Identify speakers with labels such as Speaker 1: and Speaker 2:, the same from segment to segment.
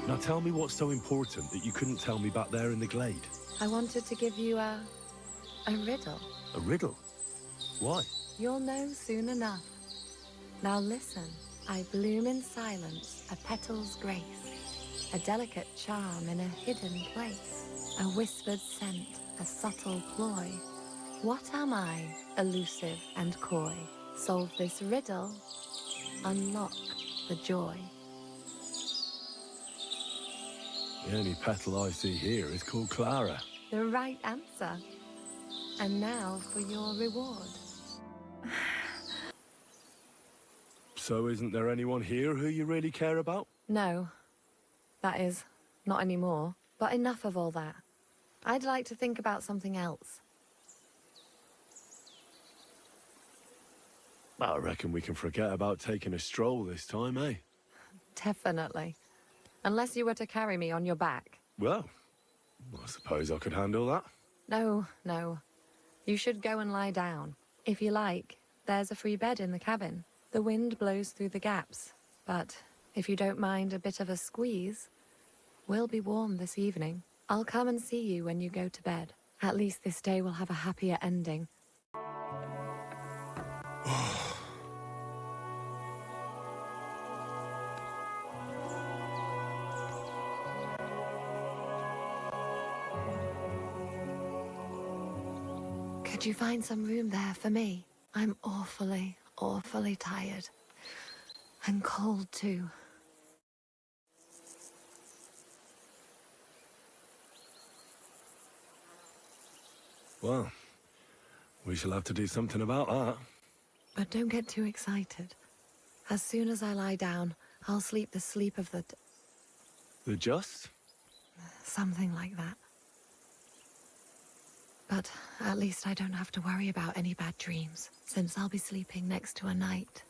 Speaker 1: Now tell me what's so important that you couldn't tell me back there in the glade.
Speaker 2: I wanted to give you a riddle.
Speaker 1: A riddle? Why?
Speaker 2: You'll know soon enough. Now listen. I bloom in silence, a petal's grace, a delicate charm in a hidden place, a whispered scent, a subtle ploy. What am I, elusive and coy? Solve this riddle, unlock the joy.
Speaker 1: The only petal I see here is called Klara.
Speaker 2: The right answer. And now for your reward.
Speaker 1: So isn't there anyone here who you really care about?
Speaker 2: No. That is, not anymore. But enough of all that. I'd like to think about something else.
Speaker 1: I reckon we can forget about taking a stroll this time, eh?
Speaker 2: Definitely. Unless you were to carry me on your back.
Speaker 1: Well, I suppose I could handle that.
Speaker 2: No, no. You should go and lie down. If you like, there's a free bed in the cabin. The wind blows through the gaps, but if you don't mind a bit of a squeeze, we'll be warm this evening. I'll come and see you when you go to bed. At least this day will have a happier ending. Could you find some room there for me? I'm awfully tired. And cold, too.
Speaker 1: Well, we shall have to do something about that.
Speaker 2: But don't get too excited. As soon as I lie down, I'll sleep the sleep of the...
Speaker 1: The just?
Speaker 2: Something like that. But at least I don't have to worry about any bad dreams, since I'll be sleeping next to a knight.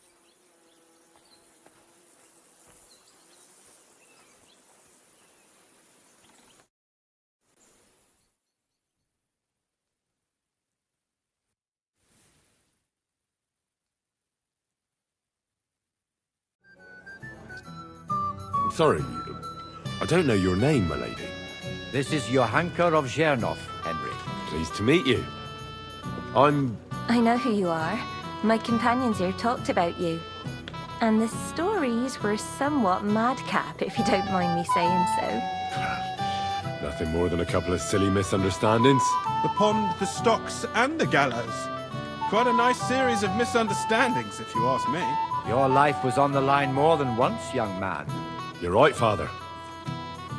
Speaker 1: Sorry, I don't know your name, my lady.
Speaker 3: This is Johanka of Zhernov, Henry.
Speaker 1: Pleased to meet you.
Speaker 4: I know who you are. My companions here talked about you. And the stories were somewhat madcap, if you don't mind me saying so.
Speaker 1: Nothing more than a couple of silly misunderstandings.
Speaker 5: The pond, the stocks, and the gallows. Quite a nice series of misunderstandings, if you ask me.
Speaker 3: Your life was on the line more than once, young man.
Speaker 1: You're right, Father.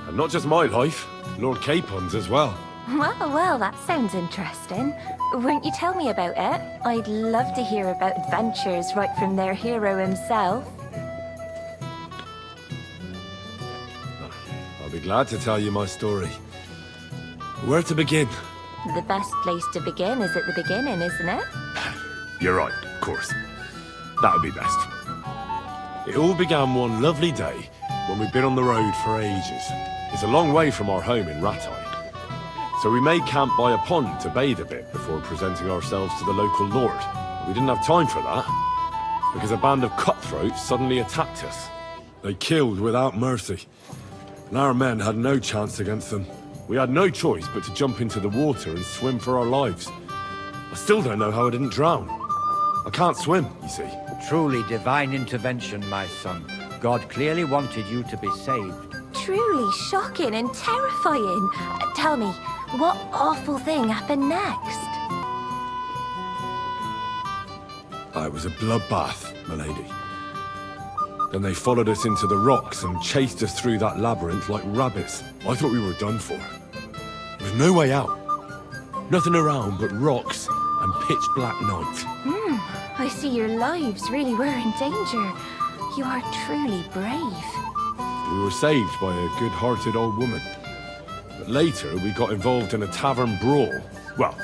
Speaker 1: And not just my life, Lord Capon's as well.
Speaker 4: Well, that sounds interesting. Won't you tell me about it? I'd love to hear about adventures right from their hero himself.
Speaker 1: I'll be glad to tell you my story. Where to begin?
Speaker 4: The best place to begin is at the beginning, isn't it?
Speaker 1: You're right, of course. That would be best. It all began one lovely day when we'd been on the road for ages. It's a long way from our home in Ratai. So we made camp by a pond to bathe a bit before presenting ourselves to the local lord. We didn't have time for that, because a band of cutthroats suddenly attacked us. They killed without mercy, and our men had no chance against them. We had no choice but to jump into the water and swim for our lives. I still don't know how I didn't drown. I can't swim, you see.
Speaker 3: Truly divine intervention, my son. God clearly wanted you to be saved.
Speaker 4: Truly shocking and terrifying. Tell me, what awful thing happened next?
Speaker 1: It was a bloodbath, my lady. Then they followed us into the rocks and chased us through that labyrinth like rabbits. I thought we were done for. There was no way out. Nothing around but rocks and pitch black night.
Speaker 4: I see your lives really were in danger. You are truly brave.
Speaker 1: We were saved by a good-hearted old woman. But later, we got involved in a tavern brawl. Well,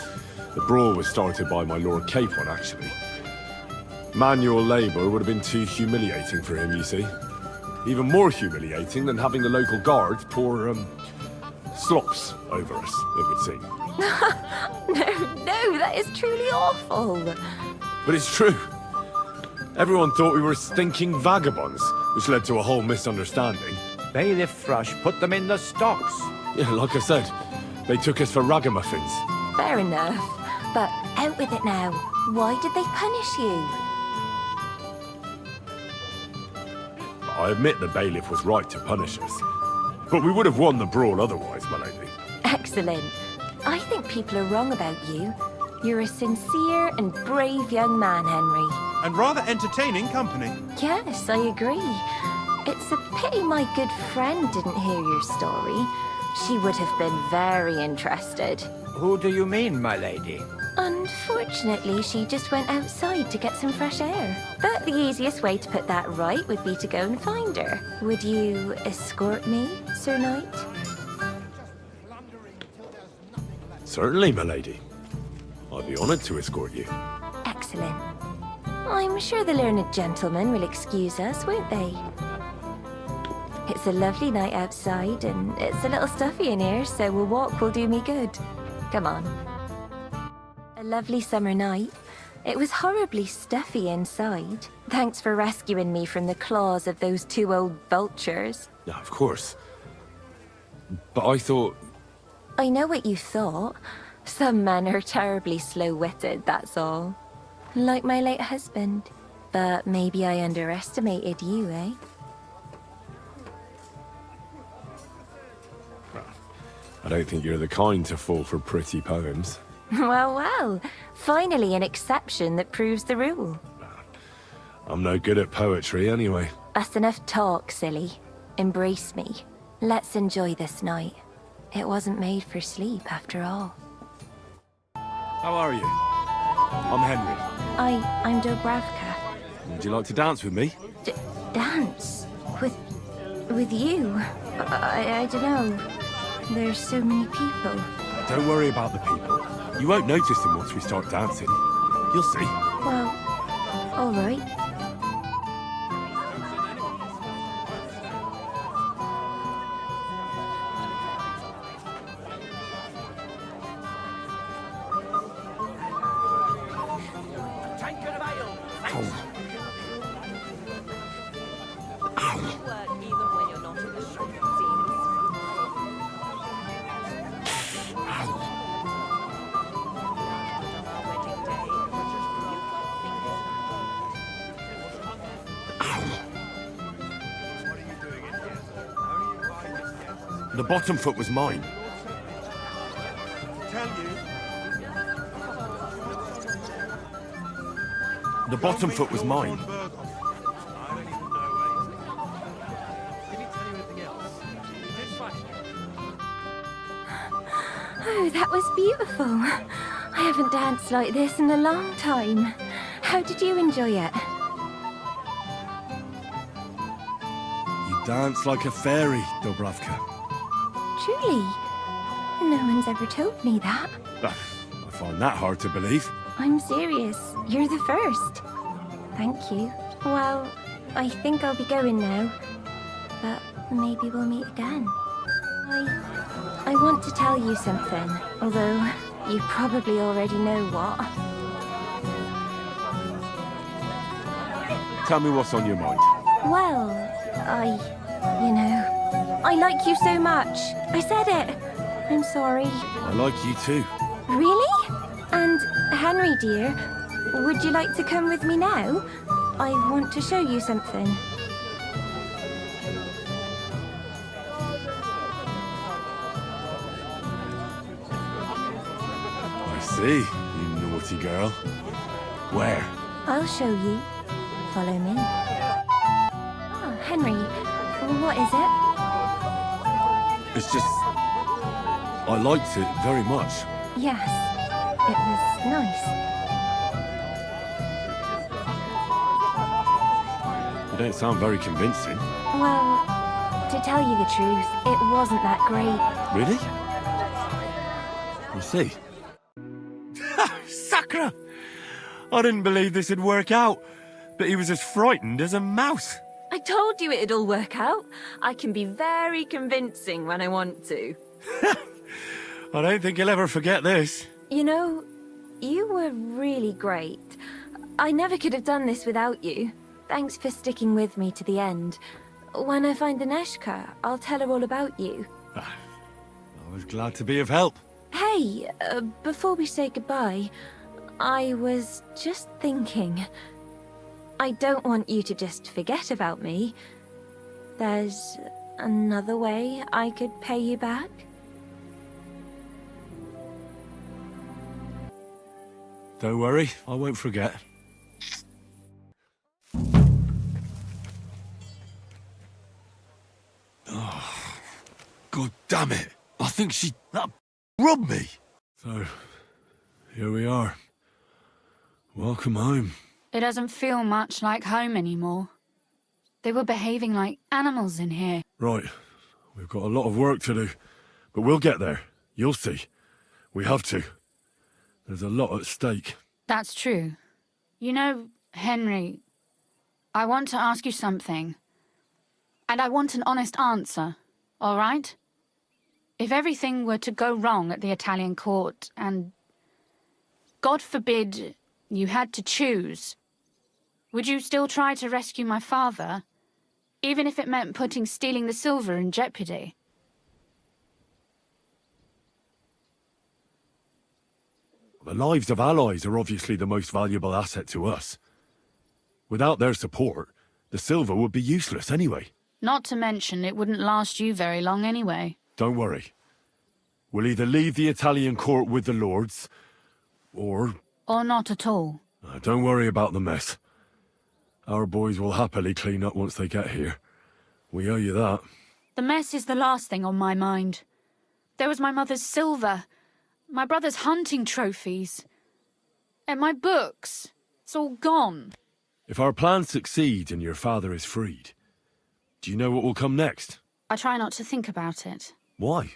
Speaker 1: the brawl was started by my Lord Capon, actually. Manual labor would have been too humiliating for him, you see. Even more humiliating than having the local guards pour, slops over us, it would seem.
Speaker 4: No, that is truly awful.
Speaker 1: But it's true. Everyone thought we were stinking vagabonds, which led to a whole misunderstanding.
Speaker 3: Bailiff Thrush put them in the stocks.
Speaker 1: Yeah, like I said, they took us for ragamuffins.
Speaker 4: Fair enough. But out with it now. Why did they punish you?
Speaker 1: I admit the bailiff was right to punish us. But we would have won the brawl otherwise, my lady.
Speaker 4: Excellent. I think people are wrong about you. You're a sincere and brave young man, Henry.
Speaker 5: And rather entertaining company.
Speaker 4: Yes, I agree. It's a pity my good friend didn't hear your story. She would have been very interested.
Speaker 3: Who do you mean, my lady?
Speaker 4: Unfortunately, she just went outside to get some fresh air. But the easiest way to put that right would be to go and find her. Would you escort me, Sir Knight?
Speaker 1: Certainly, my lady. I'd be honored to escort you.
Speaker 4: Excellent. I'm sure the learned gentlemen will excuse us, won't they? It's a lovely night outside, and it's a little stuffy in here, so a walk will do me good. Come on. A lovely summer night. It was horribly stuffy inside. Thanks for rescuing me from the claws of those two old vultures.
Speaker 1: Yeah, of course. But I thought...
Speaker 4: I know what you thought. Some men are terribly slow-witted, that's all. Like my late husband. But maybe I underestimated you, eh?
Speaker 1: I don't think you're the kind to fall for pretty poems.
Speaker 4: Well, well. Finally an exception that proves the rule.
Speaker 1: I'm no good at poetry anyway.
Speaker 4: That's enough talk, silly. Embrace me. Let's enjoy this night. It wasn't made for sleep, after all.
Speaker 1: How are you? I'm Henry.
Speaker 4: I'm Doubravka.
Speaker 1: Would you like to dance with me?
Speaker 4: Dance? With you? I don't know. There's so many people.
Speaker 1: Don't worry about the people. You won't notice them once we start dancing. You'll see.
Speaker 4: Well, all right.
Speaker 1: The bottom foot was mine. The bottom foot was mine.
Speaker 4: Oh, that was beautiful. I haven't danced like this in a long time. How did you enjoy it?
Speaker 1: You dance like a fairy, Doubravka.
Speaker 4: Truly? No one's ever told me that.
Speaker 1: I find that hard to believe.
Speaker 4: I'm serious. You're the first. Thank you. Well, I think I'll be going now. But maybe we'll meet again. I want to tell you something, although you probably already know what.
Speaker 1: Tell me what's on your mind.
Speaker 4: Well, I like you so much. I said it. I'm sorry.
Speaker 1: I like you too.
Speaker 4: Really? And Henry, dear, would you like to come with me now? I want to show you something.
Speaker 1: I see, you naughty girl. Where?
Speaker 4: I'll show you. Follow me. Oh, Henry, what is it?
Speaker 1: It's just... I liked it very much.
Speaker 4: Yes, it was nice.
Speaker 1: You don't sound very convincing.
Speaker 4: Well, to tell you the truth, it wasn't that great.
Speaker 1: Really? You see? Sakra! I didn't believe this would work out, but he was as frightened as a mouse.
Speaker 4: I told you it'd all work out. I can be very convincing when I want to.
Speaker 1: I don't think he'll ever forget this.
Speaker 4: You know, you were really great. I never could have done this without you. Thanks for sticking with me to the end. When I find Aneshka, I'll tell her all about you.
Speaker 1: I was glad to be of help.
Speaker 4: Hey, before we say goodbye, I was just thinking. I don't want you to just forget about me. There's another way I could pay you back?
Speaker 1: Don't worry, I won't forget. Oh, God damn it! I think that robbed me. So, here we are. Welcome home.
Speaker 6: It doesn't feel much like home anymore. They were behaving like animals in here.
Speaker 1: Right. We've got a lot of work to do. But we'll get there. You'll see. We have to. There's a lot at stake.
Speaker 6: That's true. You know, Henry, I want to ask you something. And I want an honest answer, all right? If everything were to go wrong at the Italian court and, God forbid, you had to choose, would you still try to rescue my father, even if it meant putting stealing the silver in jeopardy?
Speaker 1: The lives of allies are obviously the most valuable asset to us. Without their support, the silver would be useless anyway.
Speaker 6: Not to mention it wouldn't last you very long anyway.
Speaker 1: Don't worry. We'll either leave the Italian court with the lords, or...
Speaker 6: Or not at all.
Speaker 1: Don't worry about the mess. Our boys will happily clean up once they get here. We owe you that.
Speaker 6: The mess is the last thing on my mind. There was my mother's silver, my brother's hunting trophies, and my books. It's all gone.
Speaker 1: If our plan succeeds and your father is freed, do you know what will come next?
Speaker 6: I try not to think about it.
Speaker 1: Why?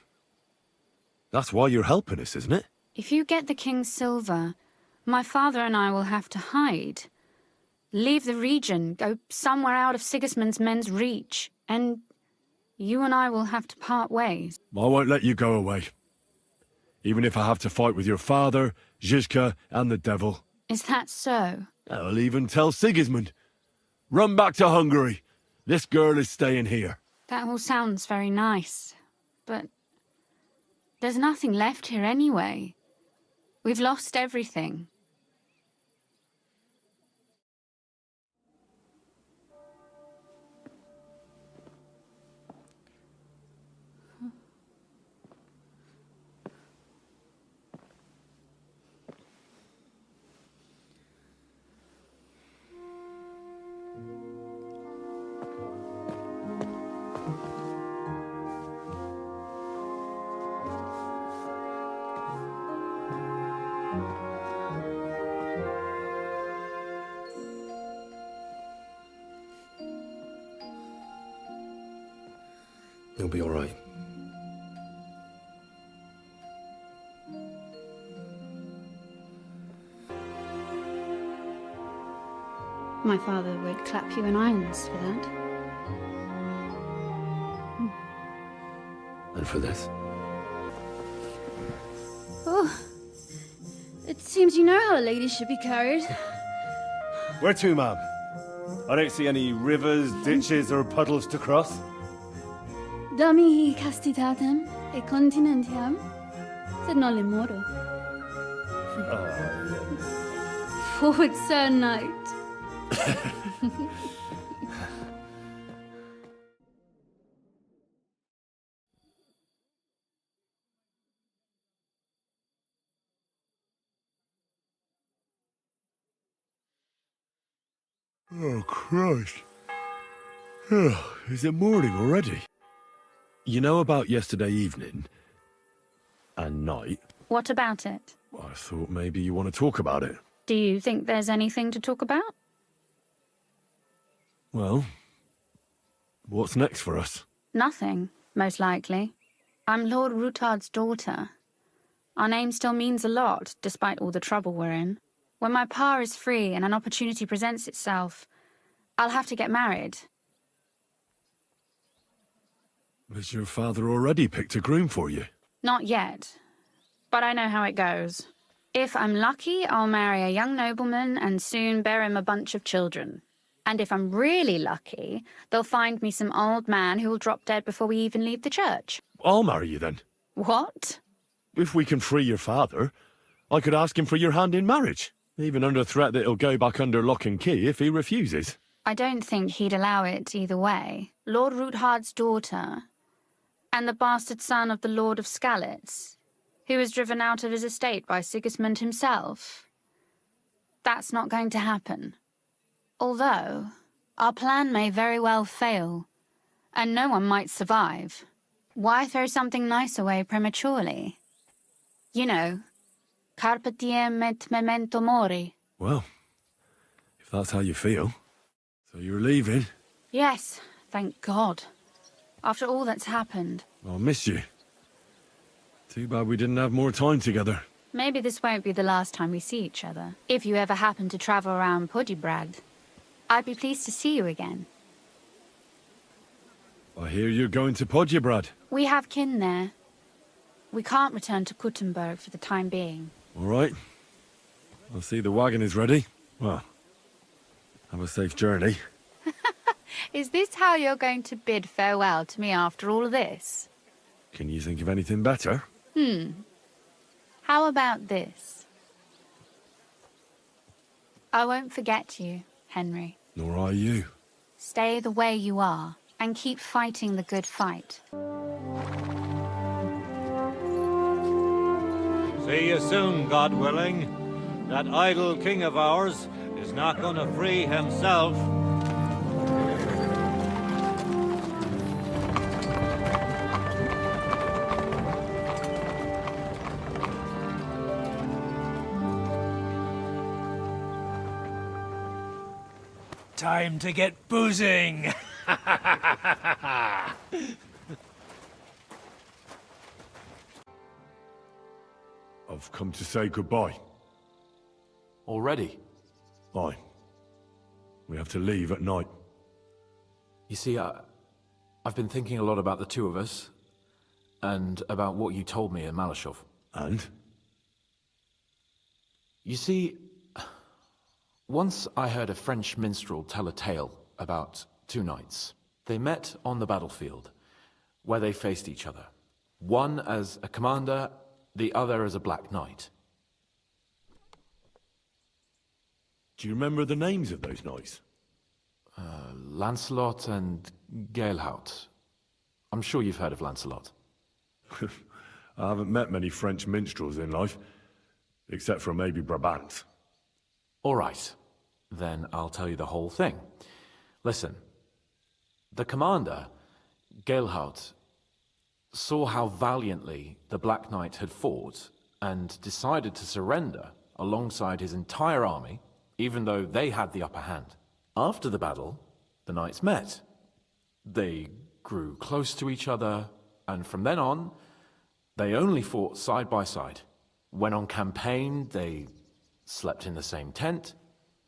Speaker 1: That's why you're helping us, isn't it?
Speaker 6: If you get the king's silver, my father and I will have to hide. Leave the region, go somewhere out of Sigismund's men's reach, and you and I will have to part ways.
Speaker 1: I won't let you go away. Even if I have to fight with your father, Zhizka, and the devil.
Speaker 6: Is that so?
Speaker 1: I'll even tell Sigismund. Run back to Hungary. This girl is staying here.
Speaker 6: That all sounds very nice, but there's nothing left here anyway. We've lost everything.
Speaker 7: You'll be all right.
Speaker 6: My father would clap you in irons for that.
Speaker 7: And for this?
Speaker 8: Oh, it seems you know how a lady should be carried.
Speaker 1: Where to, ma'am? I don't see any rivers, ditches, or puddles to cross.
Speaker 8: Dami castitatem e continentiam, sed non lemoro. Forward, Sir Knight.
Speaker 1: Oh, Christ. Is it morning already? You know about yesterday evening and night?
Speaker 6: What about it?
Speaker 1: I thought maybe you want to talk about it.
Speaker 6: Do you think there's anything to talk about?
Speaker 1: Well, what's next for us?
Speaker 6: Nothing, most likely. I'm Lord Rutard's daughter. Our name still means a lot, despite all the trouble we're in. When my pa is free and an opportunity presents itself, I'll have to get married.
Speaker 1: Has your father already picked a groom for you?
Speaker 6: Not yet, but I know how it goes. If I'm lucky, I'll marry a young nobleman and soon bear him a bunch of children. And if I'm really lucky, they'll find me some old man who will drop dead before we even leave the church.
Speaker 1: I'll marry you then.
Speaker 6: What?
Speaker 1: If we can free your father, I could ask him for your hand in marriage, even under threat that he'll go back under lock and key if he refuses.
Speaker 6: I don't think he'd allow it either way. Lord Ruthard's daughter, and the bastard son of the Lord of Skalitz, who was driven out of his estate by Sigismund himself. That's not going to happen. Although, our plan may very well fail, and no one might survive. Why throw something nice away prematurely? You know, carpe diem et memento mori.
Speaker 1: Well, if that's how you feel. So you're leaving?
Speaker 6: Yes, thank God. After all that's happened.
Speaker 1: I'll miss you. Too bad we didn't have more time together.
Speaker 6: Maybe this won't be the last time we see each other. If you ever happen to travel around Podjebrad, I'd be pleased to see you again.
Speaker 1: I hear you're going to Podjebrad.
Speaker 6: We have kin there. We can't return to Kuttenberg for the time being.
Speaker 1: All right. I'll see the wagon is ready. Well, have a safe journey.
Speaker 6: Is this how you're going to bid farewell to me after all of this?
Speaker 1: Can you think of anything better?
Speaker 6: How about this? I won't forget you, Henry.
Speaker 1: Nor are you.
Speaker 6: Stay the way you are, and keep fighting the good fight.
Speaker 7: See you soon, God willing. That idle king of ours is not going to free himself.
Speaker 9: Time to get boozing!
Speaker 1: I've come to say goodbye.
Speaker 10: Already?
Speaker 1: Aye. We have to leave at night.
Speaker 10: You see, I've been thinking a lot about the two of us, and about what you told me in Malashov.
Speaker 1: And?
Speaker 10: You see, once I heard a French minstrel tell a tale about two knights. They met on the battlefield, where they faced each other. One as a commander, the other as a black knight.
Speaker 1: Do you remember the names of those knights?
Speaker 10: Lancelot and Gaelhaut. I'm sure you've heard of Lancelot.
Speaker 1: I haven't met many French minstrels in life, except for maybe Brabant.
Speaker 10: All right, then I'll tell you the whole thing. Listen, the commander, Gaelhaut, saw how valiantly the Black Knight had fought and decided to surrender alongside his entire army, even though they had the upper hand. After the battle, the knights met. They grew close to each other, and from then on, they only fought side by side. When on campaign, they slept in the same tent.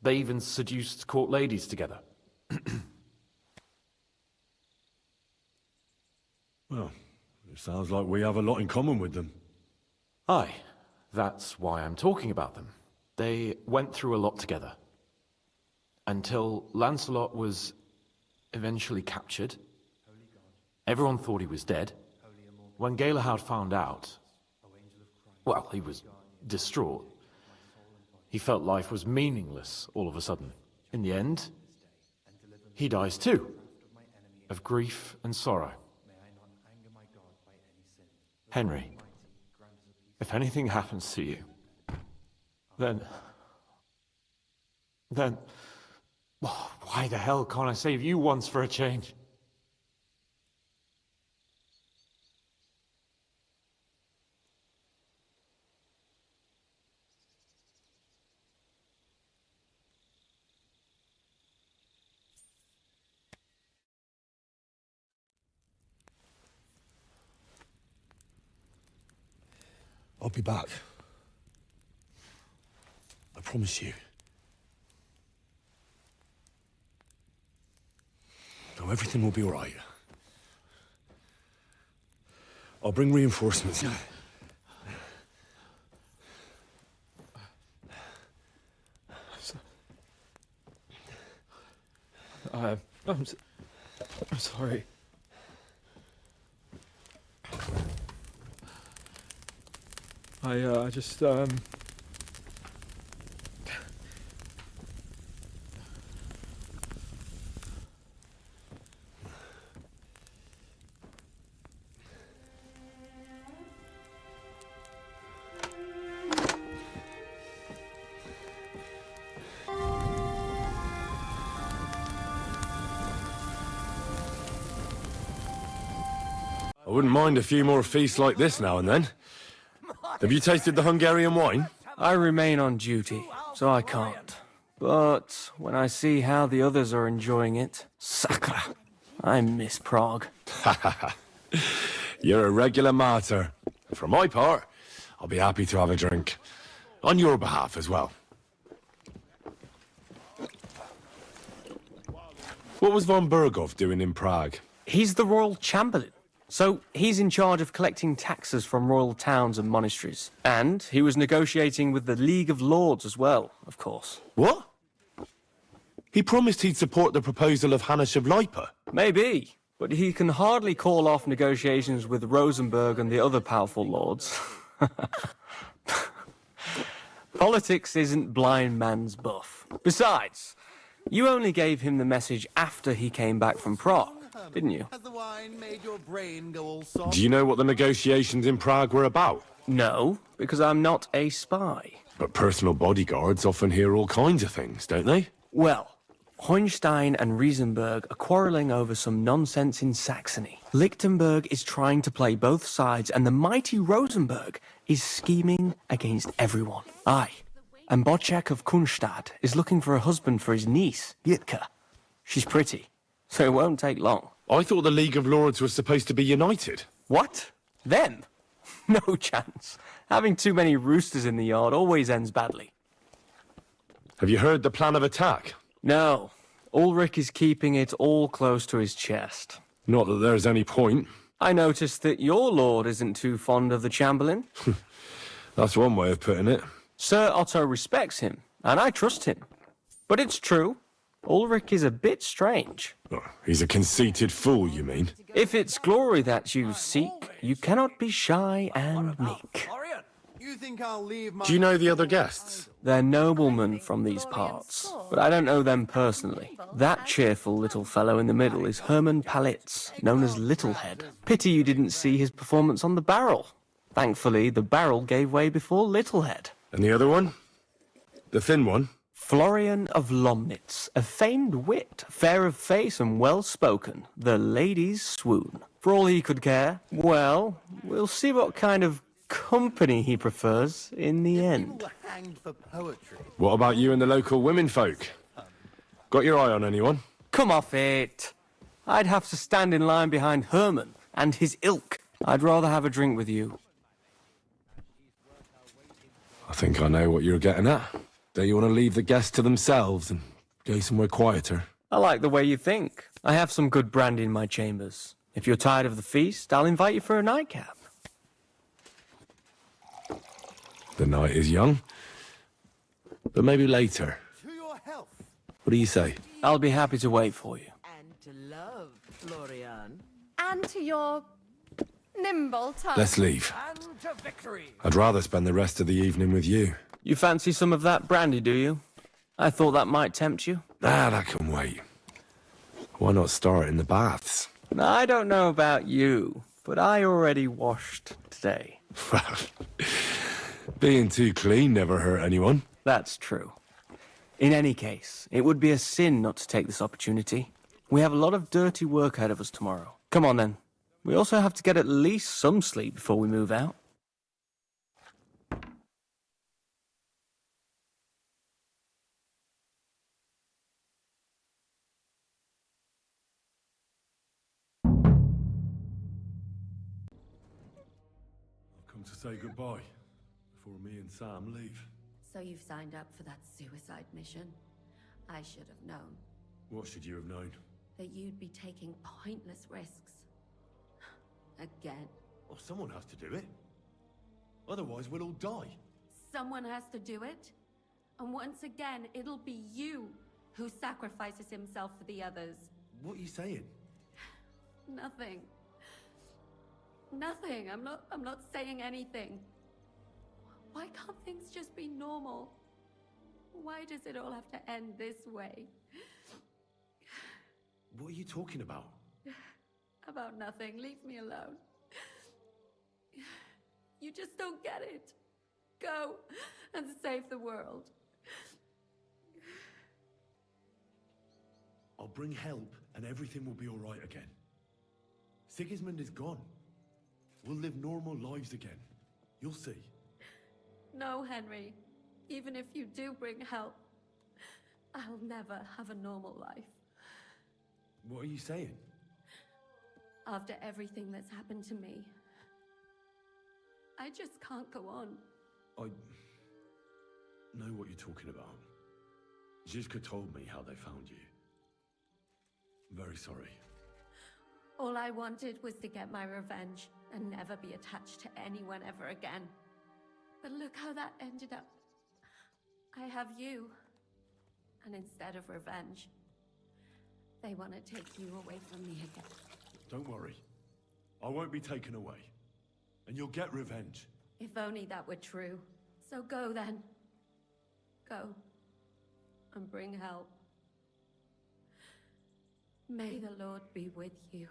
Speaker 10: They even seduced court ladies together.
Speaker 1: Well, it sounds like we have a lot in common with them.
Speaker 10: Aye, that's why I'm talking about them. They went through a lot together. Until Lancelot was eventually captured. Everyone thought he was dead. When Gaelhaut found out, well, he was distraught. He felt life was meaningless all of a sudden. In the end, he dies too, of grief and sorrow. Henry, if anything happens to you, then, well, why the hell can't I save you once for a change?
Speaker 1: I'll be back. I promise you. No, everything will be all right. I'll bring reinforcements.
Speaker 11: I'm sorry. I just,
Speaker 1: I wouldn't mind a few more feasts like this now and then. Have you tasted the Hungarian wine?
Speaker 11: I remain on duty, so I can't. But when I see how the others are enjoying it, sakra, I miss Prague.
Speaker 1: You're a regular martyr. For my part, I'll be happy to have a drink. On your behalf as well. What was von Burgov doing in Prague?
Speaker 11: He's the royal chamberlain. So he's in charge of collecting taxes from royal towns and monasteries. And he was negotiating with the League of Lords as well, of course.
Speaker 1: What? He promised he'd support the proposal of Hannes of Lipa.
Speaker 11: Maybe, but he can hardly call off negotiations with Rosenberg and the other powerful lords. Politics isn't blind man's buff. Besides, you only gave him the message after he came back from Prague, didn't you?
Speaker 12: Has the wine made your brain go all soft?
Speaker 1: Do you know what the negotiations in Prague were about?
Speaker 11: No, because I'm not a spy.
Speaker 1: But personal bodyguards often hear all kinds of things, don't they?
Speaker 11: Well, Hohenstein and Riesenberg are quarrelling over some nonsense in Saxony. Lichtenberg is trying to play both sides, and the mighty Rosenberg is scheming against everyone. Aye, and Bocek of Kunstadt is looking for a husband for his niece, Jitka. She's pretty, so it won't take long.
Speaker 1: I thought the League of Lords was supposed to be united.
Speaker 11: What? Them? No chance. Having too many roosters in the yard always ends badly.
Speaker 1: Have you heard the plan of attack?
Speaker 11: No. Ulrich is keeping it all close to his chest.
Speaker 1: Not that there's any point.
Speaker 11: I noticed that your lord isn't too fond of the Chamberlain.
Speaker 1: That's one way of putting it.
Speaker 11: Sir Otto respects him, and I trust him. But it's true. Ulrich is a bit strange.
Speaker 1: Oh, he's a conceited fool, you mean?
Speaker 11: If it's glory that you seek, you cannot be shy and meek.
Speaker 12: You think I'll leave my...
Speaker 1: Do you know the other guests?
Speaker 11: They're noblemen from these parts, but I don't know them personally. That cheerful little fellow in the middle is Hermann Palitz, known as Littlehead. Pity you didn't see his performance on the barrel. Thankfully, the barrel gave way before Littlehead.
Speaker 1: And the other one? The thin one?
Speaker 11: Florian of Lomnitz, a famed wit, fair of face and well-spoken. The ladies swoon. For all he could care, well, we'll see what kind of company he prefers in the end.
Speaker 12: Hanged for poetry.
Speaker 1: What about you and the local women folk? Got your eye on anyone?
Speaker 11: Come off it. I'd have to stand in line behind Herman and his ilk. I'd rather have a drink with you.
Speaker 1: I think I know what you're getting at. Don't you want to leave the guests to themselves and go somewhere quieter?
Speaker 11: I like the way you think. I have some good brandy in my chambers. If you're tired of the feast, I'll invite you for a nightcap.
Speaker 1: The night is young. But maybe later.
Speaker 12: To your health.
Speaker 1: What do you say?
Speaker 11: I'll be happy to wait for you.
Speaker 13: And to love, Florian.
Speaker 2: And to your nimble tongue.
Speaker 1: Let's leave.
Speaker 9: And to victory!
Speaker 1: I'd rather spend the rest of the evening with you.
Speaker 11: You fancy some of that brandy, do you? I thought that might tempt you.
Speaker 1: Ah, that can wait. Why not start in the baths?
Speaker 11: I don't know about you, but I already washed today.
Speaker 1: Being too clean never hurt anyone.
Speaker 11: That's true. In any case, it would be a sin not to take this opportunity. We have a lot of dirty work ahead of us tomorrow. Come on then. We also have to get at least some sleep before we move out.
Speaker 1: To say goodbye before me and Sam leave.
Speaker 14: So you've signed up for that suicide mission? I should have known.
Speaker 1: What should you have known?
Speaker 14: That you'd be taking pointless risks. Again.
Speaker 1: Well, someone has to do it. Otherwise, we'll all die.
Speaker 14: Someone has to do it. And once again, it'll be you. who sacrifices himself for the others.
Speaker 1: What are you saying?
Speaker 14: Nothing. Nothing. I'm not saying anything. Why can't things just be normal? Why does it all have to end this way?
Speaker 1: What are you talking about?
Speaker 14: About nothing. Leave me alone. You just don't get it. Go and save the world.
Speaker 1: I'll bring help and everything will be all right again. Sigismund is gone. We'll live normal lives again. You'll see.
Speaker 14: No, Henry. Even if you do bring help, I'll never have a normal life.
Speaker 1: What are you saying?
Speaker 14: After everything that's happened to me, I just can't go on.
Speaker 1: I know what you're talking about. Zhizka told me how they found you. I'm very sorry.
Speaker 14: All I wanted was to get my revenge and never be attached to anyone ever again. But look how that ended up. I have you. And instead of revenge, they want to take you away from me again.
Speaker 1: Don't worry. I won't be taken away. And you'll get revenge.
Speaker 14: If only that were true. So go then. Go. And bring help. May the Lord be with you.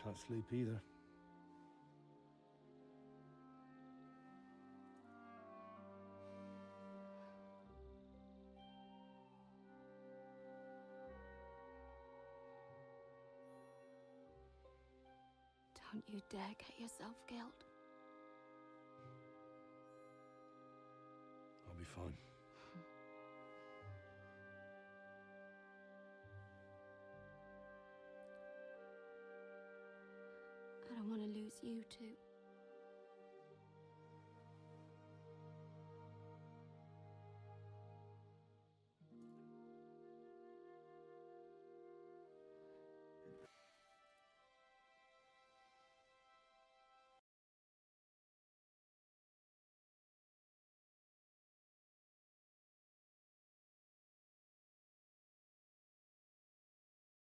Speaker 1: Can't sleep either.
Speaker 14: Don't you dare get yourself killed.
Speaker 1: I'll be fine.
Speaker 14: I don't want to lose you too.